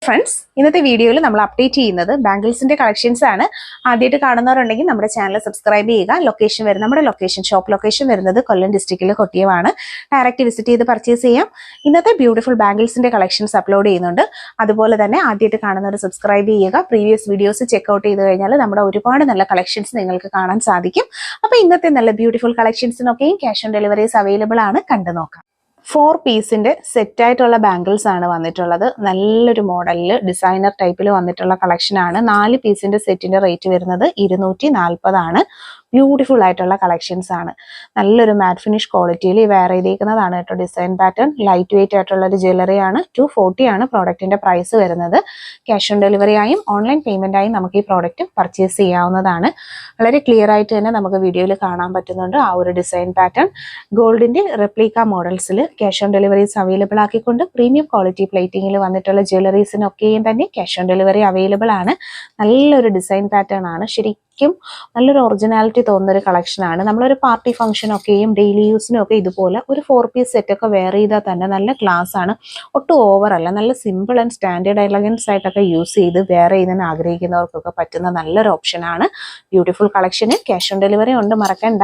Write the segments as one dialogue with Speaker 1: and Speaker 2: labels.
Speaker 1: Friends, ഇന്നത്തെ വീഡിയോയിൽ നമ്മൾ അപ്ഡേറ്റ് ചെയ്യുന്നത് ബാംഗിൾസിന്റെ കളക്ഷൻസ് ആണ്. ആദ്യമായിട്ട് കാണുന്നവരുണ്ടെങ്കിൽ നമ്മുടെ ചാനൽ സബ്സ്ക്രൈബ് ചെയ്യുക. ലൊക്കേഷൻ വരുന്നത് നമ്മുടെ ഷോപ്പ് ലൊക്കേഷൻ വരുന്നത് കൊല്ലം ഡിസ്ട്രിക്റ്റിലെ കൊട്ടിയമാണ്. ഡയറക്റ്റ് വിസിറ്റ് ചെയ്ത് പർച്ചേസ് ചെയ്യാം. ഇന്നത്തെ ബ്യൂട്ടിഫുൾ ബാംഗിൾസിന്റെ കളക്ഷൻസ് അപ്ലോഡ് ചെയ്യുന്നുണ്ട്. അതുപോലെ തന്നെ ആദ്യമായിട്ട് കാണുന്നവർ സബ്സ്ക്രൈബ് ചെയ്യുക. പ്രീവിയസ് വീഡിയോസ് ചെക്ക്ഔട്ട് ചെയ്ത് കഴിഞ്ഞാൽ നമ്മുടെ ഒരുപാട് നല്ല കളക്ഷൻസ് നിങ്ങൾക്ക് കാണാൻ സാധിക്കും. അപ്പോൾ ഇന്നത്തെ നല്ല ബ്യൂട്ടിഫുൾ കളക്ഷൻസിനൊക്കെയും ക്യാഷ് ഓൺ ഡെലിവറീസ് അവൈലബിൾ ആണ്. കണ്ടു നോക്കാം. 4 പീസിന്റെ സെറ്റ് ആയിട്ടുള്ള ബാംഗിൾസ് ആണ് വന്നിട്ടുള്ളത്. നല്ലൊരു മോഡലിൽ ഡിസൈനർ ടൈപ്പിൽ വന്നിട്ടുള്ള കളക്ഷൻ ആണ്. 4 പീസിന്റെ സെറ്റിന്റെ റേറ്റ് വരുന്നത് 240 ആണ്. ബ്യൂട്ടിഫുൾ ആയിട്ടുള്ള കളക്ഷൻസ് ആണ്. നല്ലൊരു മാറ്റ് ഫിനിഷ് ക്വാളിറ്റിയിൽ വെയർ ചെയ്തേക്കുന്നതാണ് കേട്ടോ. ഡിസൈൻ പാറ്റേൺ ലൈറ്റ് വെയിറ്റ് ആയിട്ടുള്ള ഒരു ജ്വല്ലറി ആണ്. 240 ആണ് പ്രോഡക്റ്റിന്റെ പ്രൈസ് വരുന്നത്. ക്യാഷ് ഓൺ ഡെലിവറി ആയും ഓൺലൈൻ പേയ്മെന്റ് ആയും നമുക്ക് ഈ പ്രോഡക്റ്റ് പർച്ചേസ് ചെയ്യാവുന്നതാണ്. വളരെ ക്ലിയർ ആയിട്ട് തന്നെ നമുക്ക് വീഡിയോയിൽ കാണാൻ പറ്റുന്നുണ്ട് ആ ഒരു ഡിസൈൻ പാറ്റേൺ. ഗോൾഡിന്റെ റെപ്ലിക്ക മോഡൽസിൽ ക്യാഷ് ഓൺ ഡെലിവറീസ് അവൈലബിൾ ആക്കിക്കൊണ്ട് പ്രീമിയം ക്വാളിറ്റി പ്ലേറ്റിംഗിൽ വന്നിട്ടുള്ള ജ്വല്ലറീസിനൊക്കെയും തന്നെ ക്യാഷ് ഓൺ ഡെലിവറി അവൈലബിൾ ആണ്. നല്ലൊരു ഡിസൈൻ പാറ്റേൺ ആണ്. ശരിക്കും നല്ലൊരു ഒറിജിനാലിറ്റി തോന്നുന്ന ഒരു കളക്ഷൻ ആണ്. നമ്മളൊരു പാർട്ടി ഫംഗ്ഷനൊക്കെയും ഡെയിലി യൂസിനും ഒക്കെ ഇതുപോലെ ഒരു 4 പീസ് സെറ്റ് ഒക്കെ വെയർ ചെയ്താൽ തന്നെ നല്ല ക്ലാസ് ആണ്. ഒട്ടും ഓവർ അല്ല. നല്ല സിമ്പിൾ ആൻഡ് സ്റ്റാൻഡേർഡ് എലഗൻസ് ആയിട്ടൊക്കെ യൂസ് ചെയ്ത് വെയർ ചെയ്യാൻ ആഗ്രഹിക്കുന്നവർക്കൊക്കെ പറ്റുന്ന നല്ലൊരു ഓപ്ഷൻ ആണ്. Beautiful collection cash on delivery ഉണ്ട്, മറക്കണ്ട.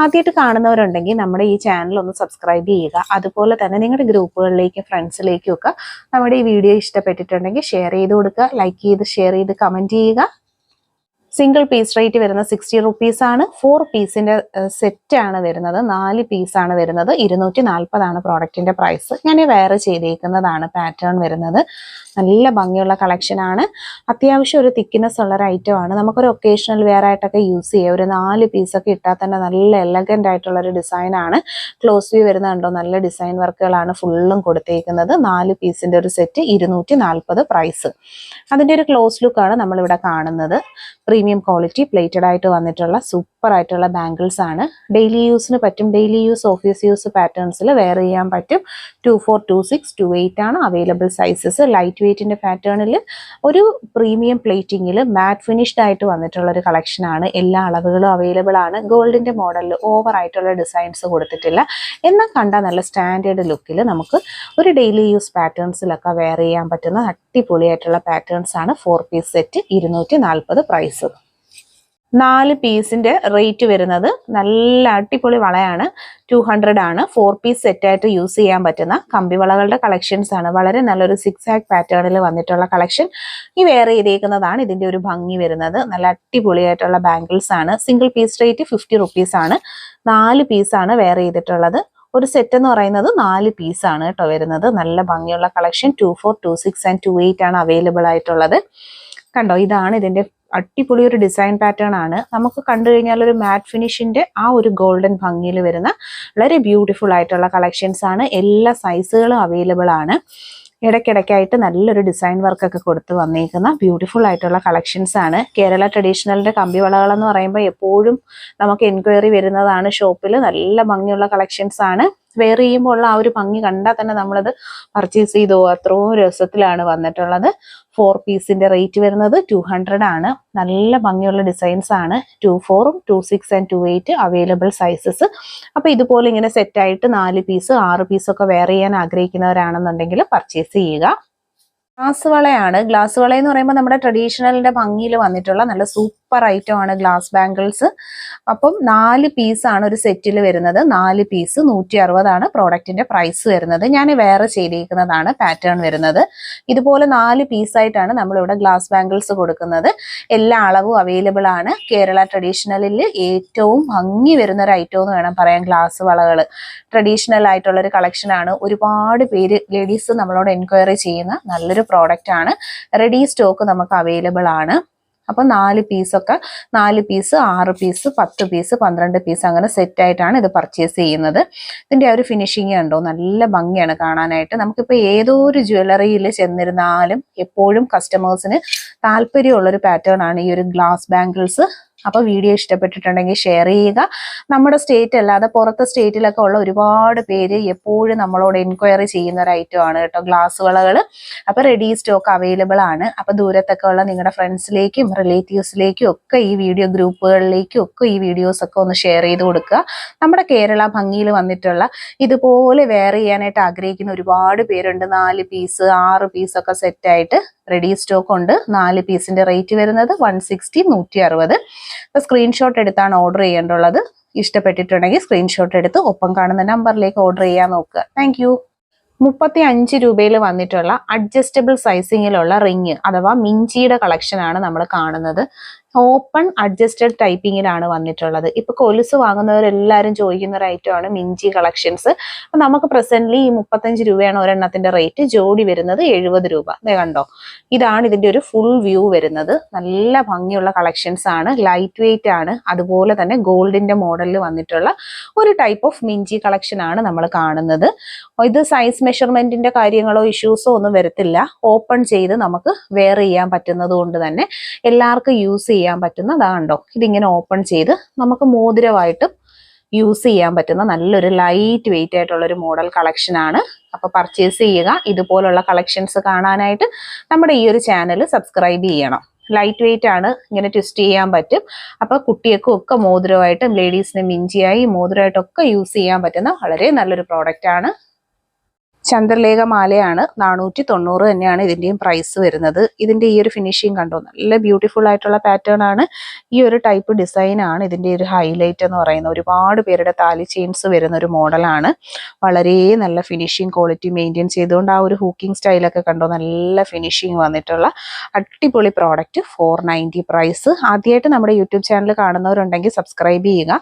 Speaker 1: ആദ്യമായിട്ട് കാണുന്നവരുണ്ടെങ്കിൽ നമ്മുടെ ഈ ചാനൽ ഒന്ന് സബ്സ്ക്രൈബ് ചെയ്യുക. അതുപോലെ തന്നെ നിങ്ങളുടെ ഗ്രൂപ്പുകളിലേക്കും ഫ്രണ്ട്സിലേക്കും ഒക്കെ നമ്മുടെ ഈ വീഡിയോ ഇഷ്ടപ്പെട്ടിട്ടുണ്ടെങ്കിൽ ഷെയർ ചെയ്ത് കൊടുക്കുക. ലൈക്ക് ചെയ്ത് ഷെയർ ചെയ്ത് കമന്റ് ചെയ്യുക. സിംഗിൾ പീസ് റേറ്റ് വരുന്നത് 60 റുപ്പീസ് ആണ്. 4 പീസിന്റെ സെറ്റ് ആണ് വരുന്നത്. 4 പീസാണ് വരുന്നത്. 240 ആണ് പ്രോഡക്റ്റിന്റെ പ്രൈസ്. ഞാൻ വേറെ ചെയ്തേക്കുന്നതാണ് പാറ്റേൺ വരുന്നത്. നല്ല ഭംഗിയുള്ള കളക്ഷൻ ആണ്. അത്യാവശ്യം ഒരു തിക്നെസ് ഉള്ള ഒരു ഐറ്റം ആണ്. നമുക്കൊരു ഒക്കേഷണൽ വെയർ ആയിട്ടൊക്കെ യൂസ് ചെയ്യാം. ഒരു 4 പീസൊക്കെ ഇട്ടാൽ തന്നെ നല്ല എലഗന്റ് ആയിട്ടുള്ള ഒരു ഡിസൈൻ ആണ്. ക്ലോസ് വ്യൂ വരുന്നുണ്ടോ, നല്ല ഡിസൈൻ വർക്കുകളാണ് ഫുള്ളും കൊടുത്തേക്കുന്നത്. 4 പീസിന്റെ ഒരു സെറ്റ് 240 പ്രൈസ്. അതിന്റെ ഒരു ക്ലോസ് ലുക്ക് ആണ് നമ്മളിവിടെ കാണുന്നത്. പ്രീമിയം ക്വാളിറ്റി പ്ലേറ്റഡ് ആയിട്ട് വന്നിട്ടുള്ള സൂപ്പർ ആയിട്ടുള്ള ബാംഗിൾസ് ആണ്. ഡെയിലി യൂസിന് പറ്റും. ഡെയിലി യൂസ്, ഓഫീസ് യൂസ് പാറ്റേൺസിൽ വെയർ ചെയ്യാൻ പറ്റും. 24, 26, 28 ആണ് അവൈലബിൾ സൈസസ്. ലൈറ്റ് വെയിറ്റിന്റെ പാറ്റേണിൽ ഒരു പ്രീമിയം പ്ലേറ്റിംഗിൽ മാറ്റ് ഫിനിഷ്ഡ് ആയിട്ട് വന്നിട്ടുള്ള ഒരു കളക്ഷൻ ആണ്. എല്ലാ അളവുകളും അവൈലബിൾ ആണ്. ഗോൾഡിന്റെ മോഡലിൽ ഓവർ ആയിട്ടുള്ള ഡിസൈൻസ് കൊടുത്തിട്ടില്ല. എന്നാൽ കണ്ടാൽ നല്ല സ്റ്റാൻഡേർഡ് ലുക്കിൽ നമുക്ക് ഒരു ഡെയിലി യൂസ് പാറ്റേൺസിലൊക്കെ വെയർ ചെയ്യാൻ പറ്റുന്ന അടിപൊളിയായിട്ടുള്ള പാറ്റേൺസ് ആണ്. 4 പീസ് സെറ്റ് 240 പ്രൈസ്. 4 പീസിന്റെ റേറ്റ് വരുന്നത് നല്ല അടിപൊളി വളയാണ്. 200 ആണ്. 4 പീസ് സെറ്റ് ആയിട്ട് യൂസ് ചെയ്യാൻ പറ്റുന്ന കമ്പിവളകളുടെ കളക്ഷൻസ് ആണ്. വളരെ നല്ലൊരു 6 ആഗ് പാറ്റേണിൽ വന്നിട്ടുള്ള കളക്ഷൻ. ഈ വെയർ ചെയ്തേക്കുന്നതാണ് ഇതിന്റെ ഒരു ഭംഗി വരുന്നത്. നല്ല അടിപൊളിയായിട്ടുള്ള ബാംഗിൾസ് ആണ്. സിംഗിൾ പീസ് റേറ്റ് 50 റുപ്പീസ് ആണ്. 4 പീസാണ് വെയർ ചെയ്തിട്ടുള്ളത്. ഒരു സെറ്റ് എന്ന് പറയുന്നത് 4 പീസാണ് കേട്ടോ വരുന്നത്. നല്ല ഭംഗിയുള്ള കളക്ഷൻ. 24, 26 ആൻഡ് 28 ആണ് അവൈലബിൾ ആയിട്ടുള്ളത്. കണ്ടോ, ഇതാണ് ഇതിന്റെ അടിപൊളി ഒരു ഡിസൈൻ പാറ്റേൺ ആണ്. നമുക്ക് കണ്ടു കഴിഞ്ഞാൽ ഒരു മാറ്റ് ഫിനിഷിന്റെ ആ ഒരു ഗോൾഡൻ ഭംഗിയിൽ വരുന്ന വളരെ ബ്യൂട്ടിഫുൾ ആയിട്ടുള്ള കളക്ഷൻസ് ആണ്. എല്ലാ സൈസുകളും അവൈലബിൾ ആണ്. ഇടയ്ക്കിടയ്ക്കായിട്ട് നല്ലൊരു ഡിസൈൻ വർക്കൊക്കെ കൊടുത്ത് വന്നേക്കുന്ന ബ്യൂട്ടിഫുൾ ആയിട്ടുള്ള കളക്ഷൻസ് ആണ്. കേരള ട്രഡീഷണലിന്റെ കമ്പിവളകൾ എന്ന് പറയുമ്പോൾ എപ്പോഴും നമുക്ക് എൻക്വയറി വരുന്നതാണ്. ഷോപ്പിൽ നല്ല ഭംഗിയുള്ള കളക്ഷൻസ് ആണ്. വെയർ ചെയ്യുമ്പോൾ ഉള്ള ആ ഒരു ഭംഗി കണ്ടാൽ തന്നെ നമ്മളത് പർച്ചേസ് ചെയ്തോ, അത്രയും രസത്തിലാണ് വന്നിട്ടുള്ളത്. 4 പീസിന്റെ റേറ്റ് വരുന്നത് 200 ആണ്. നല്ല ഭംഗിയുള്ള ഡിസൈൻസ് ആണ്. 24, 26 ആൻഡ് 28 അവൈലബിൾ സൈസസ്. അപ്പൊ ഇതുപോലെ ഇങ്ങനെ സെറ്റ് ആയിട്ട് 4 പീസ് 6 പീസൊക്കെ വെയർ ചെയ്യാൻ ആഗ്രഹിക്കുന്നവരാണെന്നുണ്ടെങ്കിൽ പർച്ചേസ് ചെയ്യുക. ഗ്ലാസ് വളയാണ്. ഗ്ലാസ് വള എന്ന് പറയുമ്പോൾ നമ്മുടെ ട്രഡീഷണലിന്റെ ഭംഗിയിൽ വന്നിട്ടുള്ള നല്ല സൂപ്പർ ഐറ്റം ആണ് ഗ്ലാസ് ബാംഗിൾസ്. അപ്പം 4 പീസാണ് ഒരു സെറ്റിൽ വരുന്നത്. 4 പീസ് 160 ആണ് പ്രോഡക്റ്റിന്റെ പ്രൈസ് വരുന്നത്. ഞാൻ വേറെ ചെയ്തിരിക്കുന്നതാണ് പാറ്റേൺ വരുന്നത്. ഇതുപോലെ 4 പീസായിട്ടാണ് നമ്മളിവിടെ ഗ്ലാസ് ബാംഗിൾസ് കൊടുക്കുന്നത്. എല്ലാ അളവും അവൈലബിൾ ആണ്. കേരള ട്രഡീഷണലിൽ ഏറ്റവും ഭംഗി വരുന്ന ഒരു ഐറ്റം എന്ന് വേണം പറയാൻ ഗ്ലാസ് വളകൾ. ട്രഡീഷണൽ ആയിട്ടുള്ള ഒരു കളക്ഷൻ ആണ്. ഒരുപാട് പേര് ലേഡീസ് നമ്മളോട് എൻക്വയറി ചെയ്യുന്ന നല്ലൊരു പ്രോഡക്റ്റ് ആണ്. റെഡി സ്റ്റോക്ക് നമുക്ക് അവൈലബിൾ ആണ്. അപ്പൊ 4 പീസൊക്കെ 4 പീസ് 6 പീസ് 10 പീസ് 12 പീസ് അങ്ങനെ സെറ്റ് ആയിട്ടാണ് ഇത് പർച്ചേസ് ചെയ്യുന്നത്. ഇതിന്റെ ആ ഒരു ഫിനിഷിങ് കണ്ടോ, നല്ല ഭംഗിയാണ് കാണാനായിട്ട്. നമുക്കിപ്പോൾ ഏതോ ഒരു ജ്വല്ലറിയിൽ ചെന്നിരുന്നാലും എപ്പോഴും കസ്റ്റമേഴ്സിന് താല്പര്യമുള്ളൊരു പാറ്റേൺ ആണ് ഈ ഒരു ഗ്ലാസ് ബാംഗിൾസ്. അപ്പോൾ വീഡിയോ ഇഷ്ടപ്പെട്ടിട്ടുണ്ടെങ്കിൽ ഷെയർ ചെയ്യുക. നമ്മുടെ സ്റ്റേറ്റ് അല്ലാതെ പുറത്തെ സ്റ്റേറ്റിലൊക്കെ ഉള്ള ഒരുപാട് പേര് എപ്പോഴും നമ്മളോട് എൻക്വയറി ചെയ്യുന്ന ഒരു ഐറ്റം ആണ് കേട്ടോ ഗ്ലാസ് വളകൾ. അപ്പോൾ റെഡി സ്റ്റോക്ക് അവൈലബിൾ ആണ്. അപ്പോൾ ദൂരത്തൊക്കെ ഉള്ള നിങ്ങളുടെ ഫ്രണ്ട്സിലേക്കും റിലേറ്റീവ്സിലേക്കും ഒക്കെ ഈ വീഡിയോ ഗ്രൂപ്പുകളിലേക്കും ഒക്കെ ഈ വീഡിയോസ് ഒക്കെ ഒന്ന് ഷെയർ ചെയ്ത് കൊടുക്കുക. നമ്മുടെ കേരള ഭംഗിയിൽ വന്നിട്ടുള്ള ഇതുപോലെ വെയർ ചെയ്യാനായിട്ട് ആഗ്രഹിക്കുന്ന ഒരുപാട് പേരുണ്ട്. 4 പീസ് 6 പീസൊക്കെ സെറ്റായിട്ട് റെഡി സ്റ്റോക്ക് ഉണ്ട്. 4 പീസിന്റെ റേറ്റ് വരുന്നത് 160 160. അപ്പോൾ സ്ക്രീൻഷോട്ട് എടുത്താണ് ഓർഡർ ചെയ്യേണ്ടുള്ളത്. ഇഷ്ടപ്പെട്ടിട്ടുണ്ടെങ്കിൽ സ്ക്രീൻഷോട്ട് എടുത്ത് ഒപ്പം കാണുന്ന നമ്പറിലേക്ക് ഓർഡർ ചെയ്യാൻ നോക്കുക. താങ്ക് 35 രൂപയിൽ വന്നിട്ടുള്ള അഡ്ജസ്റ്റബിൾ സൈസിങ്ങിലുള്ള റിങ് അഥവാ മിഞ്ചിയുടെ കളക്ഷൻ ആണ് നമ്മൾ കാണുന്നത്. ഓപ്പൺ അഡ്ജസ്റ്റഡ് ടൈപ്പിങ്ങിലാണ് വന്നിട്ടുള്ളത്. ഇപ്പൊ കൊലുസ് വാങ്ങുന്നവരെല്ലാവരും ചോദിക്കുന്ന ഒരു ഐറ്റമാണ് മിഞ്ചി കളക്ഷൻസ്. അപ്പൊ നമുക്ക് പ്രസന്റ്ലി ഈ 35 രൂപയാണ് ഒരെണ്ണത്തിന്റെ റേറ്റ്. ജോഡി വരുന്നത് 70 രൂപ. കണ്ടോ, ഇതാണ് ഇതിന്റെ ഒരു ഫുൾ വ്യൂ വരുന്നത്. നല്ല ഭംഗിയുള്ള കളക്ഷൻസ് ആണ്, ലൈറ്റ് വെയിറ്റ് ആണ്. അതുപോലെ തന്നെ ഗോൾഡിന്റെ മോഡലിൽ വന്നിട്ടുള്ള ഒരു ടൈപ്പ് ഓഫ് മിഞ്ചി കളക്ഷൻ ആണ് നമ്മൾ കാണുന്നത്. ഇത് സൈസ് മെഷർമെന്റിന്റെ കാര്യങ്ങളോ ഇഷ്യൂസോ ഒന്നും വരത്തില്ല. ഓപ്പൺ ചെയ്ത് നമുക്ക് വെയർ ചെയ്യാൻ പറ്റുന്നത് കൊണ്ട് തന്നെ എല്ലാവർക്കും യൂസ് ചെയ്യാൻ പറ്റുന്നതാണ്ടോ. ഇതിങ്ങനെ ഓപ്പൺ ചെയ്ത് നമുക്ക് മോതിരമായിട്ടും യൂസ് ചെയ്യാൻ പറ്റുന്ന നല്ലൊരു ലൈറ്റ് വെയിറ്റ് ആയിട്ടുള്ള ഒരു മോഡൽ കളക്ഷൻ ആണ്. അപ്പൊ പർച്ചേസ് ചെയ്യുക. ഇതുപോലുള്ള കളക്ഷൻസ് കാണാനായിട്ട് നമ്മുടെ ഈ ഒരു ചാനൽ സബ്സ്ക്രൈബ് ചെയ്യണം. ലൈറ്റ് വെയിറ്റ് ആണ്, ഇങ്ങനെ ട്വിസ്റ്റ് ചെയ്യാൻ പറ്റും. അപ്പൊ കുട്ടികൾക്കും ഒക്കെ മോതിരമായിട്ടും ലേഡീസിന് മിഞ്ചിയായി മോതിരമായിട്ടൊക്കെ യൂസ് ചെയ്യാൻ പറ്റുന്ന വളരെ നല്ലൊരു പ്രോഡക്റ്റ് ആണ്. ചന്ദ്രലേഖ മാലയാണ്. 490 തന്നെയാണ് ഇതിന്റെയും പ്രൈസ് വരുന്നത്. ഇതിന്റെ ഈ ഒരു ഫിനിഷിങ് കണ്ടോ, നല്ല ബ്യൂട്ടിഫുൾ ആയിട്ടുള്ള പാറ്റേൺ ആണ്. ഈ ഒരു ടൈപ്പ് ഡിസൈൻ ആണ് ഇതിന്റെ ഒരു ഹൈലൈറ്റ് എന്ന് പറയുന്നത്. ഒരുപാട് പേരുടെ താലി ചെയിൻസ് വരുന്ന ഒരു മോഡലാണ്. വളരെ നല്ല ഫിനിഷിങ് ക്വാളിറ്റി മെയിൻറ്റെയിൻ ചെയ്തുകൊണ്ട് ആ ഒരു ഹൂക്കിംഗ് സ്റ്റൈലൊക്കെ കണ്ടോ, നല്ല ഫിനിഷിങ് വന്നിട്ടുള്ള അടിപൊളി പ്രോഡക്റ്റ്. 490 പ്രൈസ്. ആദ്യമായിട്ട് നമ്മുടെ യൂട്യൂബ് ചാനൽ കാണുന്നവരുണ്ടെങ്കിൽ സബ്സ്ക്രൈബ് ചെയ്യുക.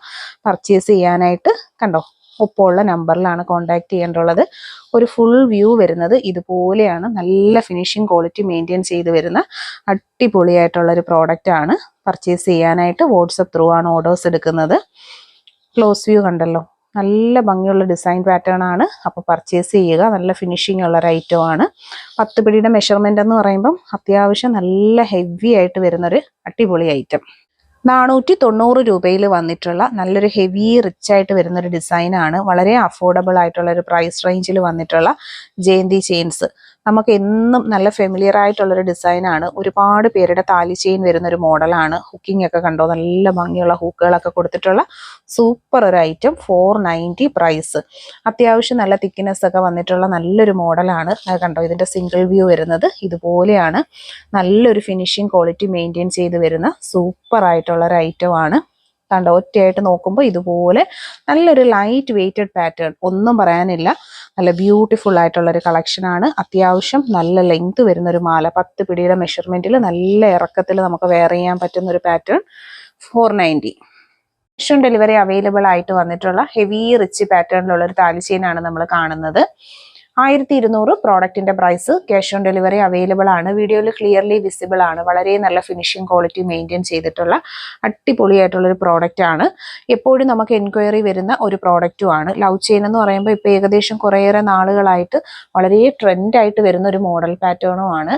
Speaker 1: പർച്ചേസ് ചെയ്യാനായിട്ട് കണ്ടോ ഒപ്പമുള്ള നമ്പറിലാണ് കോൺടാക്ട് ചെയ്യേണ്ടുള്ളത്. ഒരു ഫുൾ വ്യൂ വരുന്നത് ഇതുപോലെയാണ്. നല്ല ഫിനിഷിംഗ് ക്വാളിറ്റി മെയിൻറ്റെയിൻ ചെയ്ത് വരുന്ന അടിപൊളിയായിട്ടുള്ള ഒരു പ്രോഡക്റ്റ് ആണ്. പർച്ചേസ് ചെയ്യാനായിട്ട് വാട്സപ്പ് ത്രൂ ആണ് ഓർഡേഴ്സ് എടുക്കുന്നത്. ക്ലോസ് വ്യൂ കണ്ടല്ലോ, നല്ല ഭംഗിയുള്ള ഡിസൈൻ പാറ്റേൺ ആണ്. അപ്പോൾ പർച്ചേസ് ചെയ്യുക. നല്ല ഫിനിഷിംഗ് ഉള്ള ഒരു ഐറ്റം ആണ്. 10 പിടിയുടെ മെഷർമെന്റ് എന്ന് പറയുമ്പം അത്യാവശ്യം നല്ല ഹെവി ആയിട്ട് വരുന്നൊരു അടിപൊളി ഐറ്റം. 490 രൂപയിൽ വന്നിട്ടുള്ള നല്ലൊരു ഹെവി റിച്ച് ആയിട്ട് വരുന്നൊരു ഡിസൈനാണ്. വളരെ അഫോർഡബിൾ ആയിട്ടുള്ള ഒരു പ്രൈസ് റേഞ്ചിൽ വന്നിട്ടുള്ള ജയന്തി ചെയിൻസ്. നമുക്ക് എന്നും നല്ല ഫെമിലിയർ ആയിട്ടുള്ളൊരു ഡിസൈനാണ്. ഒരുപാട് പേരുടെ താലി ചെയിൻ വരുന്നൊരു മോഡലാണ്. ഹുക്കിംഗ് ഒക്കെ കണ്ടോ, നല്ല ഭംഗിയുള്ള ഹൂക്കുകളൊക്കെ കൊടുത്തിട്ടുള്ള സൂപ്പർ ഒരു ഐറ്റം. 490 പ്രൈസ്. അത്യാവശ്യം നല്ല തിക്നെസ് ഒക്കെ വന്നിട്ടുള്ള നല്ലൊരു മോഡലാണ്. അത് കണ്ടോ, ഇതിന്റെ സിംഗിൾ വ്യൂ വരുന്നത് ഇതുപോലെയാണ്. നല്ലൊരു ഫിനിഷിംഗ് ക്വാളിറ്റി മെയിൻറ്റെയിൻ ചെയ്ത് വരുന്ന സൂപ്പർ ആയിട്ടുള്ള ഒരു ഐറ്റം ആണ്. കണ്ടോ, ഒറ്റയായിട്ട് നോക്കുമ്പോൾ ഇതുപോലെ നല്ലൊരു ലൈറ്റ് വെയ്റ്റഡ് പാറ്റേൺ, ഒന്നും പറയാനില്ല. നല്ല ബ്യൂട്ടിഫുൾ ആയിട്ടുള്ള ഒരു കളക്ഷൻ ആണ്. അത്യാവശ്യം നല്ല ലെങ്ത് വരുന്ന ഒരു മാല. 10 പിടിയുടെ മെഷർമെന്റിൽ നല്ല ഇറക്കത്തിൽ നമുക്ക് വെയർ ചെയ്യാൻ പറ്റുന്ന ഒരു pattern. 490. Cash on delivery available ആയിട്ട് വന്നിട്ടുള്ള ഹെവി റിച്ച് പാറ്റേണിലുള്ള ഒരു താലി ചെയിൻ ആണ് നമ്മൾ കാണുന്നത്. 1200 പ്രോഡക്റ്റിന്റെ price. Cash on delivery available ആണ്. വീഡിയോയിൽ ക്ലിയർലി വിസിബിൾ ആണ്. വളരെ നല്ല ഫിനിഷിംഗ് ക്വാളിറ്റി മെയിൻറ്റെയിൻ ചെയ്തിട്ടുള്ള അടിപൊളിയായിട്ടുള്ളൊരു പ്രോഡക്റ്റ് ആണ്. എപ്പോഴും നമുക്ക് എൻക്വയറി വരുന്ന ഒരു പ്രോഡക്റ്റും ആണ്. ലവ് ചെയിൻ എന്ന് പറയുമ്പോൾ ഇപ്പോൾ ഏകദേശം കുറേയേറെ നാളുകളായിട്ട് വളരെ ട്രെൻഡായിട്ട് വരുന്ന ഒരു മോഡൽ പാറ്റേണും ആണ്.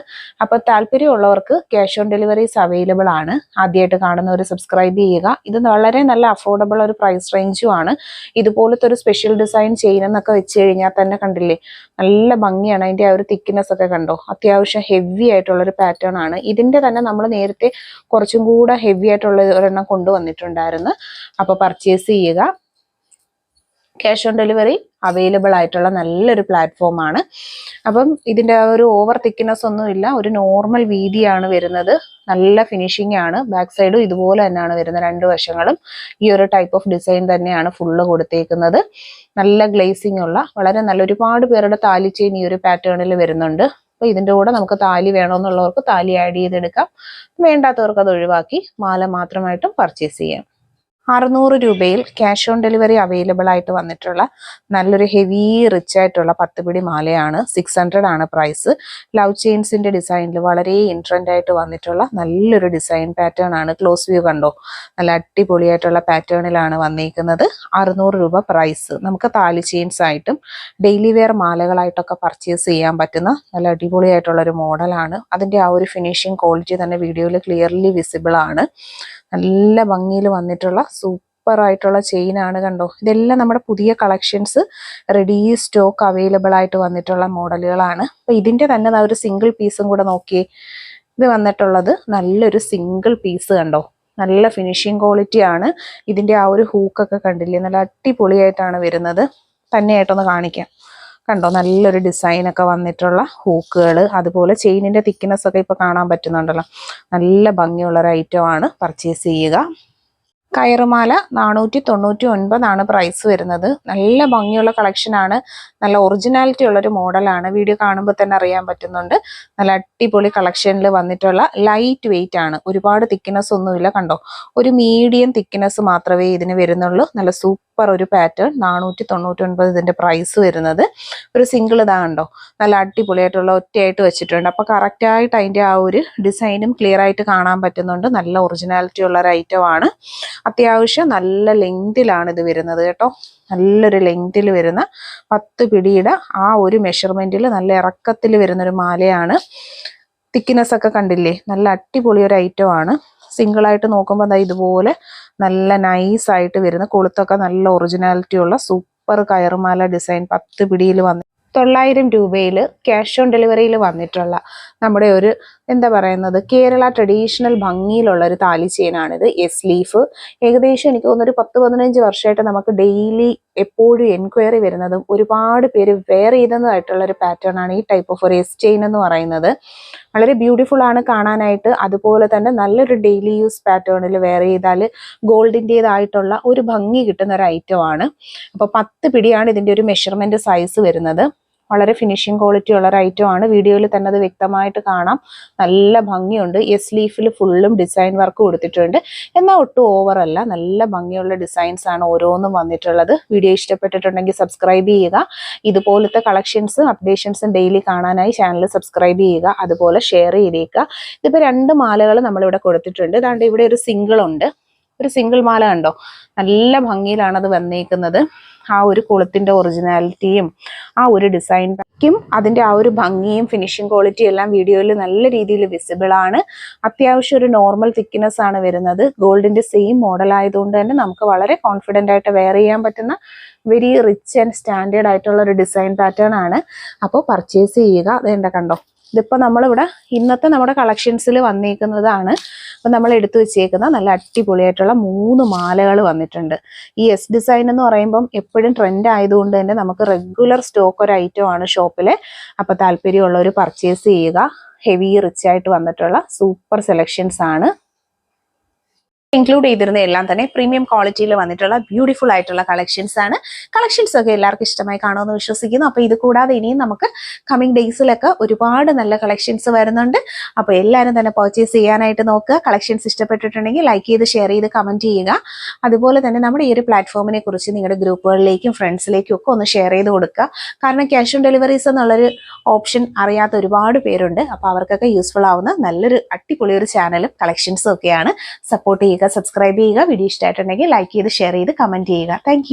Speaker 1: അപ്പോൾ താല്പര്യമുള്ളവർക്ക് ക്യാഷ് ഓൺ ഡെലിവറീസ് അവൈലബിൾ ആണ്. ആദ്യമായിട്ട് കാണുന്നവർ സബ്സ്ക്രൈബ് ചെയ്യുക. ഇത് വളരെ നല്ല അഫോർഡബിൾ ഒരു പ്രൈസ് റേഞ്ചും ആണ്. ഇതുപോലത്തെ ഒരു സ്പെഷ്യൽ ഡിസൈൻ ചെയിനെന്നൊക്കെ വെച്ച് കഴിഞ്ഞാൽ തന്നെ കണ്ടില്ലേ, നല്ല ഭംഗിയാണ്. അതിന്റെ ആ ഒരു തിക്നെസ് ഒക്കെ കണ്ടോ, അത്യാവശ്യം ഹെവി ആയിട്ടുള്ള ഒരു പാറ്റേൺ ആണ്. ഇതിന്റെ തന്നെ നമ്മൾ നേരത്തെ കുറച്ചും കൂടെ ഹെവി ആയിട്ടുള്ള ഒരെണ്ണം കൊണ്ടുവന്നിട്ടുണ്ടായിരുന്നു. അപ്പൊ പർച്ചേസ് ചെയ്യുക. ക്യാഷ് ഓൺ ഡെലിവറി അവൈലബിൾ ആയിട്ടുള്ള നല്ലൊരു പ്ലാറ്റ്ഫോം ആണ്. അപ്പം ഇതിന്റെ ആ ഒരു ഓവർ തിക്നെസ് ഒന്നും ഇല്ല, ഒരു നോർമൽ വീതിയാണ് വരുന്നത്. നല്ല ഫിനിഷിംഗ് ആണ്. ബാക്ക് സൈഡും ഇതുപോലെ തന്നെയാണ് വരുന്നത്. 2 വശങ്ങളും ഈ ഒരു ടൈപ്പ് ഓഫ് ഡിസൈൻ തന്നെയാണ് ഫുള്ള് കൊടുത്തേക്കുന്നത്. നല്ല ഗ്ലേസിംഗ് ഉള്ള വളരെ നല്ല, ഒരുപാട് പേരുടെ താലി ചെയിൻ ഈ ഒരു പാറ്റേണിൽ വരുന്നുണ്ട്. അപ്പൊ ഇതിന്റെ കൂടെ നമുക്ക് താലി വേണമെന്നുള്ളവർക്ക് താലി ആഡ് ചെയ്തെടുക്കാം. വേണ്ടാത്തവർക്ക് അത് ഒഴിവാക്കി മാല മാത്രമായിട്ടും പർച്ചേസ് ചെയ്യാം. 600 രൂപയിൽ ക്യാഷ് ഓൺ ഡെലിവറി അവൈലബിൾ ആയിട്ട് വന്നിട്ടുള്ള നല്ലൊരു ഹെവി റിച്ച് ആയിട്ടുള്ള 10 പിടി മാലയാണ്. 600 ആണ് പ്രൈസ്. ലവ് ചെയിൻസിന്റെ ഡിസൈനിൽ വളരെ ഇൻട്രൻഡ് ആയിട്ട് വന്നിട്ടുള്ള നല്ലൊരു ഡിസൈൻ പാറ്റേൺ ആണ്. ക്ലോസ് വ്യൂ കണ്ടോ, നല്ല അടിപൊളിയായിട്ടുള്ള പാറ്റേണിലാണ് വന്നിരിക്കുന്നത്. 600 രൂപ പ്രൈസ്. നമുക്ക് താലി ചെയിൻസ് ആയിട്ടും ഡെയിലി വെയർ മാലകളായിട്ടൊക്കെ പർച്ചേസ് ചെയ്യാൻ പറ്റുന്ന നല്ല അടിപൊളിയായിട്ടുള്ള ഒരു മോഡലാണ്. അതിന്റെ ആ ഒരു ഫിനിഷിംഗ് ക്വാളിറ്റി തന്നെ വീഡിയോയിൽ ക്ലിയർലി വിസിബിൾ ആണ്. നല്ല ഭംഗിയിൽ വന്നിട്ടുള്ള സൂപ്പർ ആയിട്ടുള്ള ചെയിൻ ആണ് കണ്ടോ. ഇതെല്ലാം നമ്മുടെ പുതിയ കളക്ഷൻസ് റെഡി സ്റ്റോക്ക് അവൈലബിൾ ആയിട്ട് വന്നിട്ടുള്ള മോഡലുകളാണ്. അപ്പൊ ഇതിന്റെ തന്നെ ഒരു സിംഗിൾ പീസും കൂടെ നോക്കിയേ. ഇത് വന്നിട്ടുള്ളത് നല്ലൊരു സിംഗിൾ പീസ് കണ്ടോ, നല്ല ഫിനിഷിങ് ക്വാളിറ്റി ആണ്. ഇതിന്റെ ആ ഒരു ഹൂക്കൊക്കെ കണ്ടില്ലേ, നല്ല അടിപൊളിയായിട്ടാണ് വരുന്നത്. തന്നെയായിട്ടൊന്ന് കാണിക്കാം. കണ്ടോ, നല്ലൊരു ഡിസൈൻ ഒക്കെ വന്നിട്ടുള്ള ഹൂക്കുകൾ, അതുപോലെ ചെയിനിന്റെ തിക്നെസ് ഒക്കെ ഇപ്പൊ കാണാൻ പറ്റുന്നുണ്ടല്ലോ. നല്ല ഭംഗിയുള്ള ഒരു ഐറ്റം ആണ്. പർച്ചേസ് ചെയ്യുക. കയറുമാല 499 പ്രൈസ് വരുന്നത്. നല്ല ഭംഗിയുള്ള കളക്ഷൻ ആണ്. നല്ല ഒറിജിനാലിറ്റി ഉള്ളൊരു മോഡലാണ്. വീഡിയോ കാണുമ്പോൾ തന്നെ അറിയാൻ പറ്റുന്നുണ്ട്. നല്ല അടിപൊളി കളക്ഷനിൽ വന്നിട്ടുള്ള ലൈറ്റ് വെയിറ്റ് ആണ്. ഒരുപാട് തിക്നെസ് ഒന്നുമില്ല കണ്ടോ, ഒരു മീഡിയം തിക്നെസ് മാത്രമേ ഇതിന് വരുന്നുള്ളൂ. നല്ല സൂപ്പർ ഒരു പാറ്റേൺ. 499 ഇതിന്റെ പ്രൈസ് വരുന്നത്. ഒരു സിംഗിൾ ഇതാ കണ്ടോ, നല്ല അടിപൊളിയായിട്ടുള്ള ഒറ്റയായിട്ട് വെച്ചിട്ടുണ്ട്. അപ്പൊ കറക്റ്റ് ആയിട്ട് അതിന്റെ ആ ഒരു ഡിസൈനും ക്ലിയർ ആയിട്ട് കാണാൻ പറ്റുന്നുണ്ട്. നല്ല ഒറിജിനാലിറ്റി ഉള്ള ഒരു ഐറ്റം ആണ്. അത്യാവശ്യം നല്ല ലെങ്തിലാണ് ഇത് വരുന്നത് കേട്ടോ. നല്ലൊരു ലെങ്തിൽ വരുന്ന 10 പിടിയുടെ ആ ഒരു മെഷർമെന്റിൽ നല്ല ഇറക്കത്തിൽ വരുന്നൊരു മാലയാണ്. തിക്നെസ് ഒക്കെ കണ്ടില്ലേ, നല്ല അടിപൊളി ഒരു ഐറ്റം ആണ്. സിംഗിൾ ആയിട്ട് നോക്കുമ്പോൾ ദാ ഇതുപോലെ നല്ല നൈസ് ആയിട്ട് വരുന്ന കൊളുത്തൊക്കെ നല്ല ഒറിജിനാലിറ്റി ഉള്ള സൂപ്പർ കയറുമാല ഡിസൈൻ 10 പിടിയിൽ വന്ന് 900 രൂപയിൽ ക്യാഷ് ഓൺ ഡെലിവറിയിൽ വന്നിട്ടുള്ള നമ്മുടെ ഒരു എന്താ പറയുന്നത് കേരള ട്രഡീഷണൽ ഭംഗിയിലുള്ള ഒരു താലി ചെയിനാണിത്. S leaf. ഏകദേശം എനിക്ക് തോന്നുന്നു ഒരു 10-15 വർഷമായിട്ട് നമുക്ക് ഡെയിലി എപ്പോഴും എൻക്വയറി വരുന്നതും ഒരുപാട് പേര് വെയർ ചെയ്തതായിട്ടുള്ള ഒരു പാറ്റേൺ ആണ് ഈ ടൈപ്പ് ഓഫ് ഒരു എസ് ചെയിൻ എന്ന് പറയുന്നത്. വളരെ ബ്യൂട്ടിഫുൾ ആണ് കാണാനായിട്ട്. അതുപോലെ തന്നെ നല്ലൊരു ഡെയിലി യൂസ് പാറ്റേണിൽ വെയർ ചെയ്താൽ ഗോൾഡിൻ്റെതായിട്ടുള്ള ഒരു ഭംഗി കിട്ടുന്ന ഒരു ഐറ്റം ആണ്. അപ്പോൾ 10 പിടിയാണ് ഇതിന്റെ ഒരു മെഷർമെന്റ് സൈസ് വരുന്നത്. വളരെ ഫിനിഷിംഗ് ക്വാളിറ്റി ഉള്ള ഒരു ഐറ്റം ആണ്. വീഡിയോയിൽ തന്നെ അത് വ്യക്തമായിട്ട് കാണാം. നല്ല ഭംഗിയുണ്ട്. എസ് ലീഫിൽ ഫുള്ളും ഡിസൈൻ വർക്ക് കൊടുത്തിട്ടുണ്ട്. എന്നാൽ ഒട്ടും ഓവർ അല്ല. നല്ല ഭംഗിയുള്ള ഡിസൈൻസ് ആണ് ഓരോന്നും വന്നിട്ടുള്ളത്. വീഡിയോ ഇഷ്ടപ്പെട്ടിട്ടുണ്ടെങ്കിൽ സബ്സ്ക്രൈബ് ചെയ്യുക. ഇതുപോലത്തെ കളക്ഷൻസും അപ്ഡേഷൻസും ഡെയിലി കാണാനായി ചാനൽ സബ്സ്ക്രൈബ് ചെയ്യുക. അതുപോലെ ഷെയർ ചെയ്തേക്കുക. ഇതിപ്പോൾ 2 മാലകൾ നമ്മളിവിടെ കൊടുത്തിട്ടുണ്ട്. ഇതാണ്ട് ഇവിടെ ഒരു സിംഗിൾ ഉണ്ട്. ഒരു സിംഗിൾ മാല കണ്ടോ, നല്ല ഭംഗിയിലാണ് അത് വന്നേക്കുന്നത്. ആ ഒരു കുളത്തിന്റെ ഒറിജിനാലിറ്റിയും ആ ഒരു ഡിസൈൻ പാക്കും അതിന്റെ ആ ഒരു ഭംഗിയും ഫിനിഷിംഗ് ക്വാളിറ്റിയും എല്ലാം വീഡിയോയിൽ നല്ല രീതിയിൽ വിസിബിൾ ആണ്. അത്യാവശ്യം ഒരു നോർമൽ തിക്നെസ് ആണ് വരുന്നത്. ഗോൾഡിന്റെ സെയിം മോഡൽ ആയതുകൊണ്ട് തന്നെ നമുക്ക് വളരെ കോൺഫിഡന്റ് ആയിട്ട് വെയർ ചെയ്യാൻ പറ്റുന്ന വെരി റിച്ച് ആൻഡ് സ്റ്റാൻഡേർഡ് ആയിട്ടുള്ള ഒരു ഡിസൈൻ പാറ്റേൺ ആണ്. അപ്പോൾ പർച്ചേസ് ചെയ്യുക. അതെന്താ കണ്ടോ, ഇതിപ്പോൾ നമ്മളിവിടെ ഇന്നത്തെ നമ്മുടെ കളക്ഷൻസിൽ വന്നേക്കുന്നതാണ്. അപ്പം നമ്മൾ എടുത്തു വെച്ചേക്കുന്ന നല്ല അടിപൊളിയായിട്ടുള്ള 3 മാലകൾ വന്നിട്ടുണ്ട്. ഈ എസ് ഡിസൈൻ എന്ന് പറയുമ്പം എപ്പോഴും ട്രെൻഡ് ആയതുകൊണ്ട് തന്നെ നമുക്ക് റെഗുലർ സ്റ്റോക്ക് ഒരു ഐറ്റം ആണ് ഷോപ്പിലെ. അപ്പോൾ താല്പര്യമുള്ളവർ പർച്ചേസ് ചെയ്യുക. ഹെവി റിച്ച് ആയിട്ട് വന്നിട്ടുള്ള സൂപ്പർ സെലക്ഷൻസ് ആണ്. ഇൻക്ലൂഡ് ചെയ്തിരുന്ന എല്ലാം തന്നെ പ്രീമിയം ക്വാളിറ്റിയിൽ വന്നിട്ടുള്ള ബ്യൂട്ടിഫുൾ ആയിട്ടുള്ള കളക്ഷൻസ് ആണ്. കളക്ഷൻസ് ഒക്കെ എല്ലാവർക്കും ഇഷ്ടമായി കാണുമെന്ന് വിശ്വസിക്കുന്നു. അപ്പോൾ ഇത് കൂടാതെ ഇനിയും നമുക്ക് കമ്മിങ് ഡേയ്സിലൊക്കെ ഒരുപാട് നല്ല കളക്ഷൻസ് വരുന്നുണ്ട്. അപ്പോൾ എല്ലാവരും തന്നെ പർച്ചേസ് ചെയ്യാനായിട്ട് നോക്കുക. കളക്ഷൻസ് ഇഷ്ടപ്പെട്ടിട്ടുണ്ടെങ്കിൽ ലൈക്ക് ചെയ്ത് ഷെയർ ചെയ്ത് കമന്റ് ചെയ്യുക. അതുപോലെ തന്നെ നമ്മുടെ ഈ ഒരു പ്ലാറ്റ്ഫോമിനെ കുറിച്ച് നിങ്ങളുടെ ഗ്രൂപ്പുകളിലേക്കും ഫ്രണ്ട്സിലേക്കും ഒക്കെ ഒന്ന് ഷെയർ ചെയ്ത് കൊടുക്കുക. കാരണം ക്യാഷ് ഓൺ ഡെലിവറീസ് എന്നുള്ളൊരു ഓപ്ഷൻ അറിയാത്ത ഒരുപാട് പേരുണ്ട്. അപ്പോൾ അവർക്കൊക്കെ യൂസ്ഫുൾ ആവുന്ന നല്ലൊരു അടിപൊളി ഒരു ചാനലും കളക്ഷൻസും ഒക്കെയാണ്. സപ്പോർട്ട് ചെയ്യുക, സബ്സ്ക്രൈബ് ചെയ്യുക. വീഡിയോ ഇഷ്ടമായിട്ടുണ്ടെങ്കിൽ ലൈക്ക് ചെയ്ത് ഷെയർ ചെയ്ത് കമന്റ് ചെയ്യുക. താങ്ക്